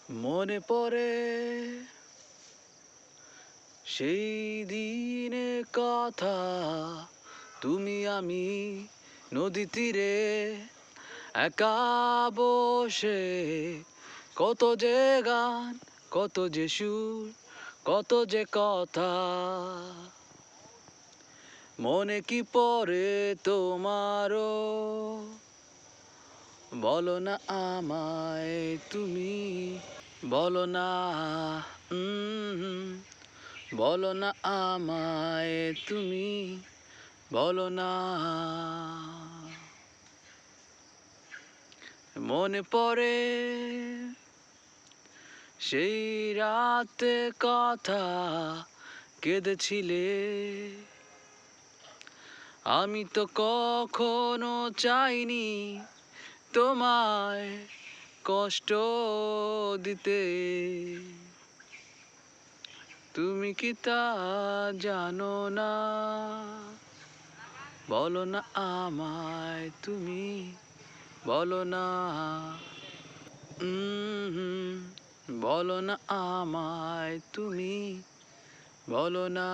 মনে পড়ে সেই দিনের কথা, তুমি আমি নদী তীরে একা বসে, কত যে গান, কত যে সুর, কত যে কথা। মনে কি পড়ে তোমারও? বলো না আমায় তুমি, বলো না, বলো না আমায় তুমি, বলো না। মনে পড়ে সেই রাতে কথা, কেঁদেছিলে। আমি তো কখনো চাইনি তোমায় কষ্ট দিতে, তুমি কি তা জানো না? বলো না আমায় তুমি, বলো না, বলো না আমায় তুমি, বলো না।